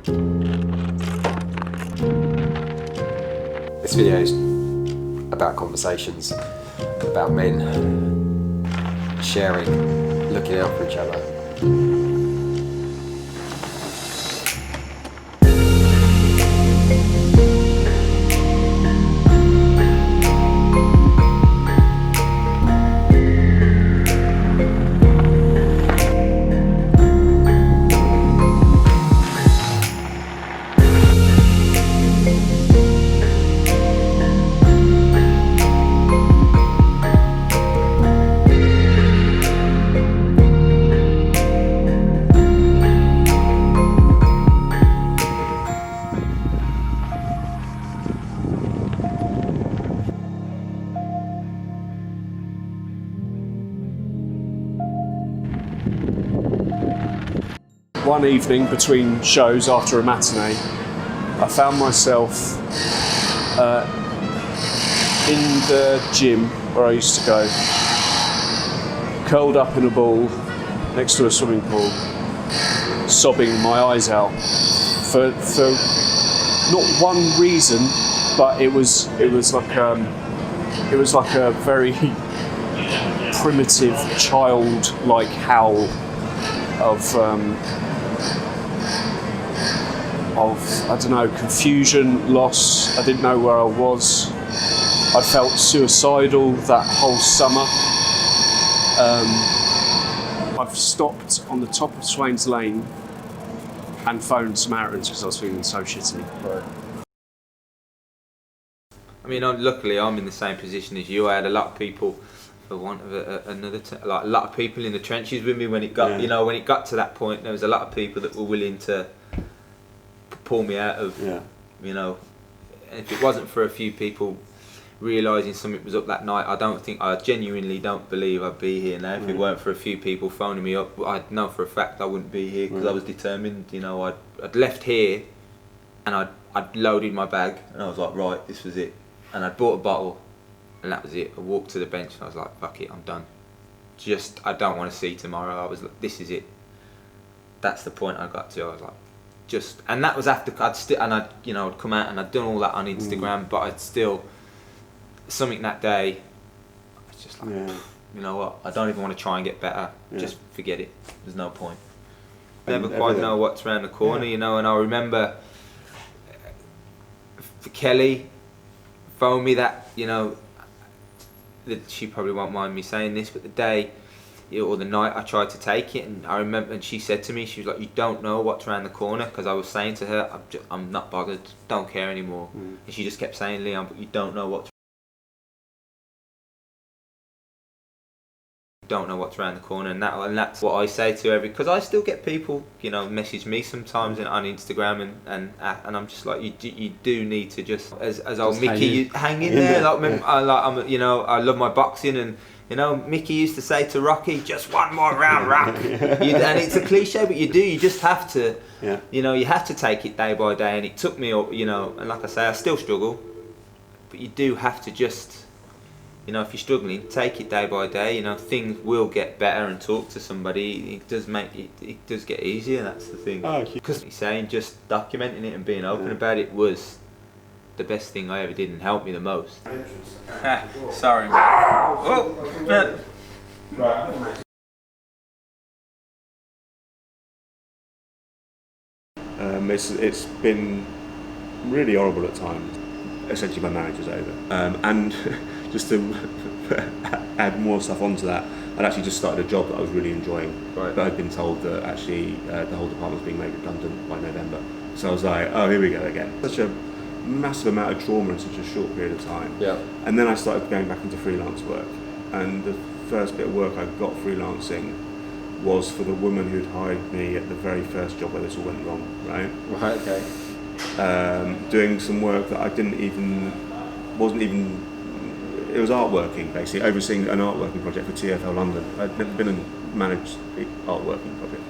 This video is about conversations about men sharing, looking out for each other. One evening between shows after a matinee, I found myself in the gym where I used to go, curled up in a ball next to a swimming pool, sobbing my eyes out for not one reason, but it was like a very primitive childlike howl of I don't know, confusion, loss. I didn't know where I was. I felt suicidal that whole summer. I've stopped on the top of Swains Lane and phoned Samaritans because I was feeling so shitty. Right. I mean, luckily I'm in the same position as you. I had a lot of people, for want of like a lot of people in the trenches with me when it got, when it got to that point. There was a lot of people that were willing to pull me out of, and if it wasn't for a few people realising something was up that night, I genuinely don't believe I'd be here now. If it weren't for a few people phoning me up, I'd know for a fact I wouldn't be here, because I was determined. I'd left here and I'd loaded my bag and I was like, right, this was it. And I'd bought a bottle and that was it. I walked to the bench and I was like, fuck it, I'm done. I don't want to see tomorrow. I was like, this is it. That's the point I got to. I was like, and that was after I'd come out and I'd done all that on Instagram, but I'd still, something that day, I was just like, you know what, I don't even want to try and get better, just forget it, there's no point. Never quite know what's around the corner, and I remember for Kelly, phoned me that she probably won't mind me saying this, but the day or the night I tried to take it, and I remember, and she said to me, she was like, you don't know what's around the corner, because I was saying to her, I'm not bothered, don't care anymore, and she just kept saying, Leon, but you don't know what's around the corner, and that's what I say to every, because I still get people message me sometimes on Instagram, and I'm just like, you do need to just as old Mickey hang in there. I love my boxing, and Mickey used to say to Rocky, just one more round, Rock. And it's a cliche, but you just have to, you have to take it day by day. And it took me, and like I say, I still struggle, but you do have to just, if you're struggling, take it day by day. Things will get better, and talk to somebody. It does get easier. That's the thing. Because he's saying, just documenting it and being open about it was the best thing I ever did, and helped me the most. Sorry. Oh. It's been really horrible at times. Essentially, my marriage was over, and just to add more stuff onto that, I'd actually just started a job that I was really enjoying, but I'd been told that actually the whole department was being made redundant by November. So I was like, oh, here we go again. Such a massive amount of trauma in such a short period of time. Yeah. And then I started going back into freelance work, and the first bit of work I got freelancing was for the woman who'd hired me at the very first job where this all went wrong, right? Right, okay. Doing some work that it was artworking, basically, overseeing an artworking project for TfL London. I'd never been and managed the artworking project.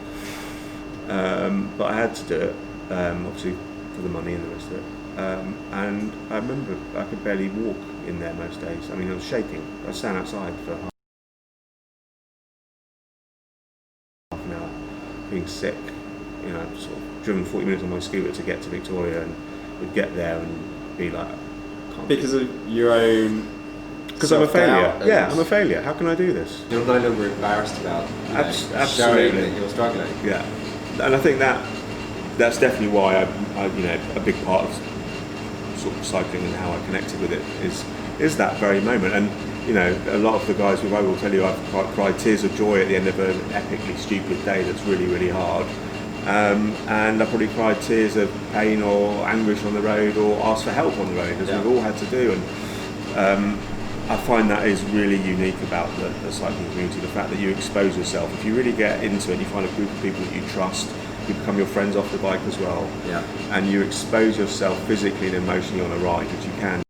But I had to do it, obviously for the money and the rest of it. And I remember I could barely walk in there most days. I mean, I was shaking. I was standing outside for half an hour, being sick. you know, sort of driven 40 minutes on my scooter to get to Victoria, and would get there and be like, can't Because of your own. because I'm a failure. self-doubt Yeah, and I'm a failure. How can I do this? You're no longer embarrassed about Absolutely. showing that you're struggling. Yeah, and I think that's definitely why I you know, a big part of sort of cycling and how I connected with it is that very moment. And you know, a lot of the guys with I will tell you I've cried tears of joy at the end of an epically stupid day that's really, really hard. And I probably cried tears of pain or anguish on the road, or asked for help on the road, as we've all had to do. And I find that is really unique about the cycling community, the fact that you expose yourself. If you really get into it, you find a group of people that you trust, who become your friends off the bike as well, and you expose yourself physically and emotionally on a ride, which you can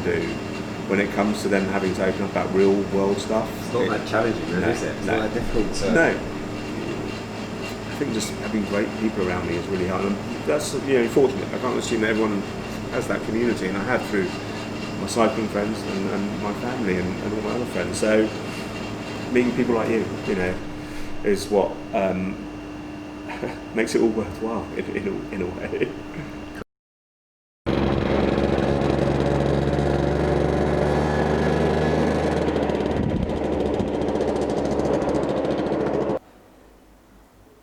do. When it comes to them having to open up about real world stuff, It's not that challenging, really, is it? It's not that difficult to... No. I think just having great people around me is really hard. And that's, you know, fortunate. I can't assume that everyone has that community, and I have through my cycling friends and my family and all my other friends. So meeting people like you know, is what makes it all worthwhile in a way.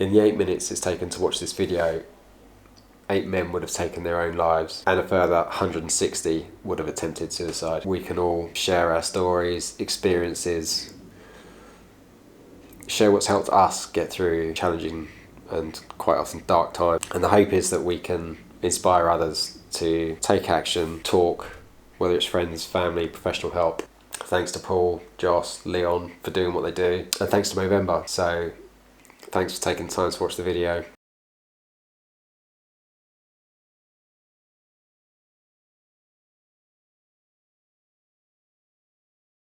In the 8 minutes it's taken to watch this video, 8 men would have taken their own lives, and a further 160 would have attempted suicide. We can all share our stories, experiences, share what's helped us get through challenging and quite often dark times. And the hope is that we can inspire others to take action, talk, whether it's friends, family, professional help. Thanks to Paul, Joss, Leon for doing what they do, and thanks to Movember. So thanks for taking time to watch the video.